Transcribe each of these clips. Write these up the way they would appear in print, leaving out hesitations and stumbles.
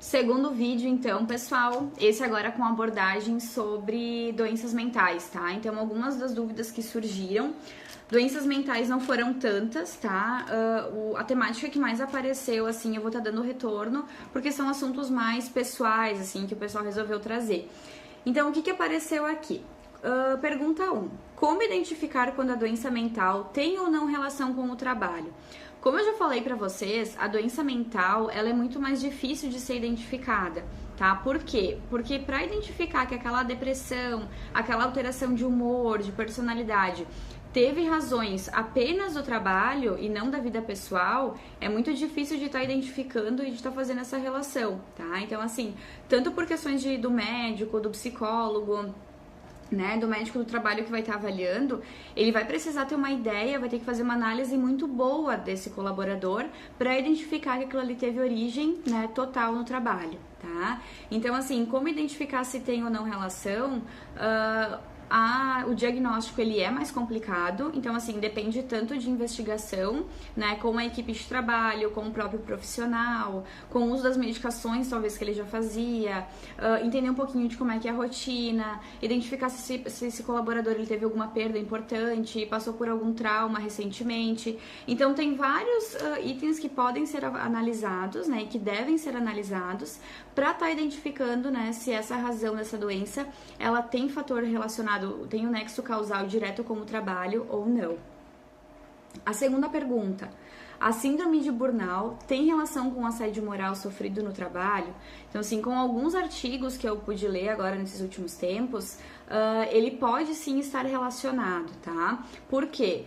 Segundo vídeo, então, pessoal, esse agora com abordagem sobre doenças mentais, tá? Então, algumas das dúvidas que surgiram. Doenças mentais não foram tantas, tá? A temática que mais apareceu, assim, eu vou estar dando retorno, porque são assuntos mais pessoais, assim, que o pessoal resolveu trazer. Então, o que apareceu aqui? Pergunta 1. Como identificar quando a doença mental tem ou não relação com o trabalho? Como eu já falei pra vocês, a doença mental, ela é muito mais difícil de ser identificada, tá? Por quê? Porque pra identificar que aquela depressão, aquela alteração de humor, de personalidade, teve razões apenas do trabalho e não da vida pessoal, é muito difícil de estar identificando e de estar fazendo essa relação, tá? Então, assim, tanto por questões do médico, do psicólogo, né, do médico do trabalho que vai estar avaliando, ele vai precisar ter uma ideia, vai ter que fazer uma análise muito boa desse colaborador para identificar que aquilo ali teve origem, né, total no trabalho, tá? Então, assim, como identificar se tem ou não relação? O diagnóstico ele é mais complicado, então assim, depende tanto de investigação, né, com a equipe de trabalho, com o próprio profissional, com o uso das medicações talvez que ele já fazia, entender um pouquinho de como é que é a rotina, identificar se esse colaborador ele teve alguma perda importante, passou por algum trauma recentemente. Então tem vários itens que podem ser analisados, né, e que devem ser analisados para estar identificando, né, se essa razão dessa doença ela tem fator relacionado, tem um nexo causal direto com o trabalho ou não. A segunda pergunta: a síndrome de burnout tem relação com o assédio moral sofrido no trabalho? Então, assim, com alguns artigos que eu pude ler agora nesses últimos tempos, ele pode sim estar relacionado, tá? Por quê?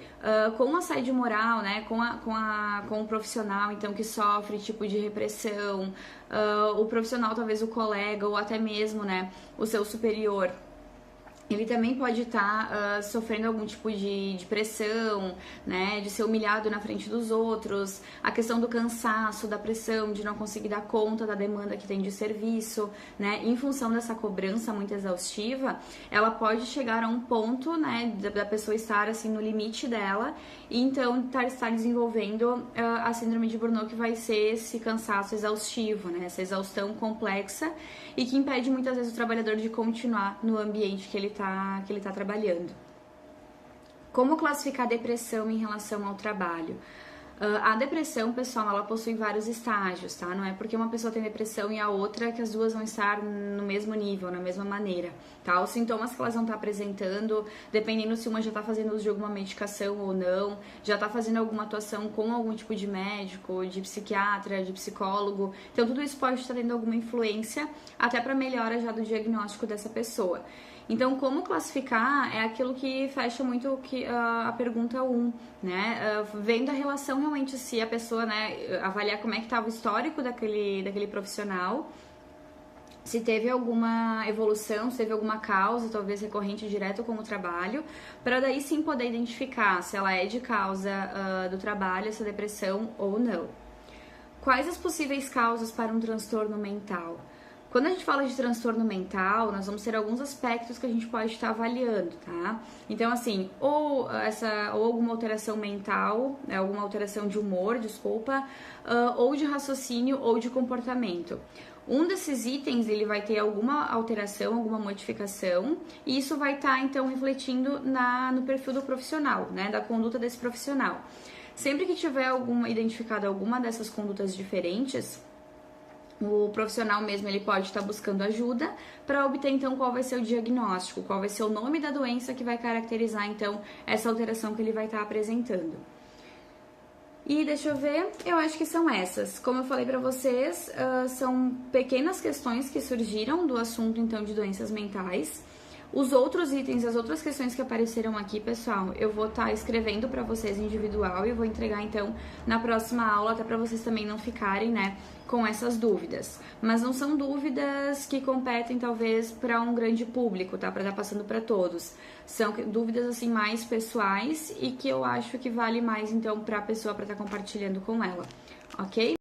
Com o assédio moral, né, com o profissional, então, que sofre tipo de repressão, o profissional, talvez o colega ou até mesmo, né, o seu superior, ele também pode estar sofrendo algum tipo de pressão, né, de ser humilhado na frente dos outros, a questão do cansaço, da pressão, de não conseguir dar conta da demanda que tem de serviço, né, em função dessa cobrança muito exaustiva, ela pode chegar a um ponto, né, da pessoa estar assim no limite dela e então estar desenvolvendo a síndrome de burnout, que vai ser esse cansaço exaustivo, né, essa exaustão complexa e que impede muitas vezes o trabalhador de continuar no ambiente que ele tá trabalhando. Como classificar a depressão em relação ao trabalho? A depressão, pessoal, ela possui vários estágios, tá? Não é porque uma pessoa tem depressão e a outra que as duas vão estar no mesmo nível, na mesma maneira, tá? Os sintomas que elas vão estar apresentando, dependendo se uma já tá fazendo uso de alguma medicação ou não, já tá fazendo alguma atuação com algum tipo de médico, de psiquiatra, de psicólogo. Então, tudo isso pode estar tendo alguma influência até para melhora já do diagnóstico dessa pessoa. Então, como classificar é aquilo que fecha muito a pergunta 1, né? Vendo a relação realmente, se a pessoa, né, avaliar como é que estava o histórico daquele profissional, se teve alguma evolução, se teve alguma causa, talvez recorrente direto com o trabalho, para daí sim poder identificar se ela é de causa do trabalho, essa depressão ou não. Quais as possíveis causas para um transtorno mental? Quando a gente fala de transtorno mental, nós vamos ter alguns aspectos que a gente pode estar avaliando, tá? Então, assim, ou alguma alteração mental, alguma alteração de humor, ou de raciocínio ou de comportamento. Um desses itens, ele vai ter alguma alteração, alguma modificação, e isso vai estar, então, refletindo no perfil do profissional, né, da conduta desse profissional. Sempre que tiver identificado alguma dessas condutas diferentes, o profissional mesmo ele pode estar buscando ajuda para obter então qual vai ser o diagnóstico, qual vai ser o nome da doença que vai caracterizar então essa alteração que ele vai estar apresentando. E deixa eu ver, eu acho que são essas. Como eu falei para vocês, são pequenas questões que surgiram do assunto então de doenças mentais. Os outros itens, as outras questões que apareceram aqui, pessoal, eu vou estar escrevendo para vocês individual e eu vou entregar, então, na próxima aula, até para vocês também não ficarem, né, com essas dúvidas. Mas não são dúvidas que competem, talvez, para um grande público, tá? Para estar passando para todos. São dúvidas, assim, mais pessoais e que eu acho que vale mais, então, para a pessoa para estar compartilhando com ela, ok?